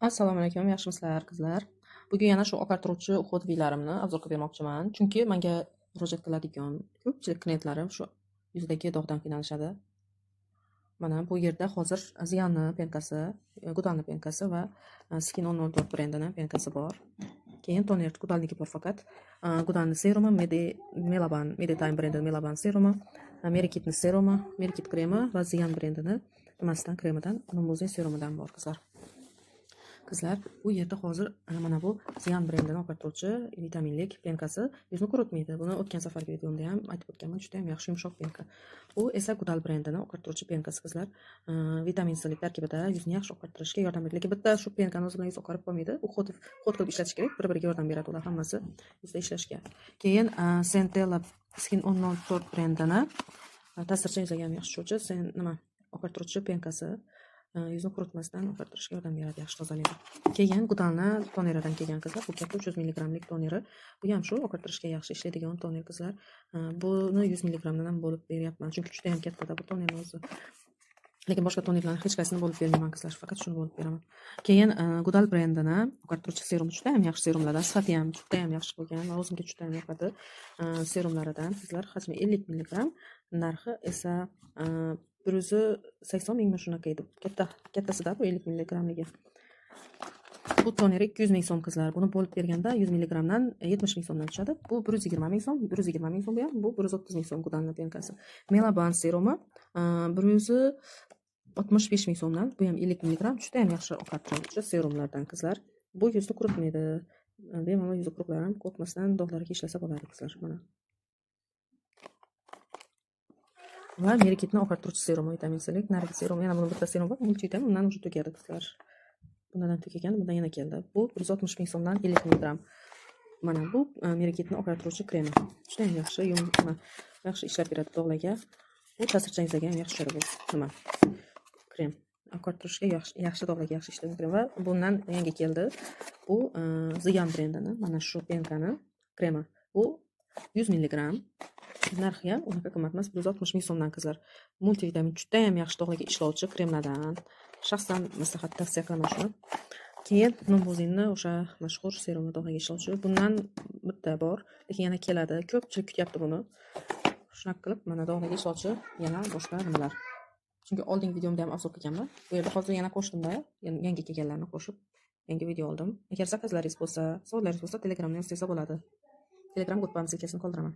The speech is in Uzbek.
Assalomu alaykum, yaxshimisizlar qizlar? Bugun yana shu oqartiruvchi uходовиlarimni obzorga bermoqchiman. Chunki menga murojaat qiladigan ko'pchilik klientlarim shu yuzidagi dog'dan qiynalishadi. Mana bu yerda hozir Ziyanni penkasi, Gudalni penkasi va Skin 104 brendining penkasi bor. Keyin toner Gudalniki bor faqat. Gudalni serumi, Melaban, Meditime brendi Melaban serumi, Merikitni serumi, Merikit kremi va Ziyan brendini nimasidan kremidan, Numuzin serumidan bor qizlar. Qizlar, bu yerda hozir mana bu Ziyan brendining oqartiruvchi vitaminlik penkasi yuzni quritmaydi. Buni o'tgan safargi videomda ham aytib o'tganman, juda ham yaxshi yumshoq penka. Bu esa Gudal brendining oqartiruvchi penkasi qizlar. Vitamin C tarkibida yuzni yaxshi oqartirishga yordam beradi. Lekin bitta shu penkani o'zi bilan yuz oqarib qolmaydi. U xod qilib ishlatish kerak, bir-biriga yordam beradi ular hammasi yuzda ishlashga. Keyin Centella Skin 104 brendini ta'sirchan yuzga ham yaxshi tushuvchi oqartiruvchi penkasi. Yuzni quritmasdan oqartirishga yordam beradi, yaxshi tozalaydi. Keyin Gudalni toneridan kelgan qizlar, bu katta 300 mg toneri. Bu ham shu oqartirishga yaxshi ishlaydigan toner qizlar. Buni 100 mg dan ham bo'lib beryapman, chunki juda ham kattada bu tonerning o'zi. Lekin boshqa tonerlarni hech qaysini bo'lib bermayman qizlar, faqat shuni bo'lib beraman. Keyin Gudal brendini oqartiruvchi serum juda ham yaxshi serumlardan, sifati ham juda ham yaxshi bo'lgan va o'zimga juda ham yoqadi. Serumlaridan qizlar, hajmi 50 mg, narxi esa 180 mingmi shunaqa edi. Kattasida bu 50 mg. Bu toner 200 ming so'm qizlar. Buni bo'lib berganda 100 mg dan 70 ming so'mdan tushadi. Bu 120 ming so'm, 120 ming so'm bu ham, bu 130 ming so'm Gudalni penkasi. Melaban serumi 165 ming so'mdan, bu ham 50 mg, juda ham yaxshi oqartiruvchi serumlardan qizlar. Bu yuzni quritmaydi. Bemalol yuzi quruqlar ham qo'rqmasdan dog'larga ishlasa bo'ladi qizlar. Mana. Va Merikitni oqartiruvchi serum, vitamin C'lik, narigi serum, yana buni bitta serum bor, multivitamin, undan уже tugadi qizlar. Bundan tugagan, bundan yana keldi. Bu 160 ming so'mdan 50 mg. Mana bu Merikitni oqartiruvchi kremi. Juda ham yaxshi, yaxshi ishlab beradi dog'larga. Bu ta'sirchan yuzga ham yaxshi tushadi bu krem. Oqartirishga yaxshi dog'larga yaxshi ishlaydigan krem va bundan yangi keldi. Bu Ziyan brendini, mana shu penkani kremi. Bu 100 mg. Narxi ham unaqa qimmat emas, 160 ming so'mdan qizlar. Multivitamin juda ham yaxshi dog'larga ishlovchi kremlardan. Shaxsan maslahat tavsiya qilaman shuni. Keyin Numbuzinni o'sha mashhur serumni dog'larga ishlovchi. Bundan bitta bor, lekin yana keladi. Ko'pchilik kutyapti buni. Shunaqa qilib, mana dog'larga ishlovchi yana boshqa nimalar. Chunki oldingi videomda ham obzor qilganman. Bu yerda hozir yana qo'shdim-da, yangi kelganlarni qo'shib yangi video oldim. Agar zakazlaringiz bo'lsa, savolalaringiz bo'lsa, Telegramdan yozsangiz bo'ladi. Telegram gruppamizga qoldiraman.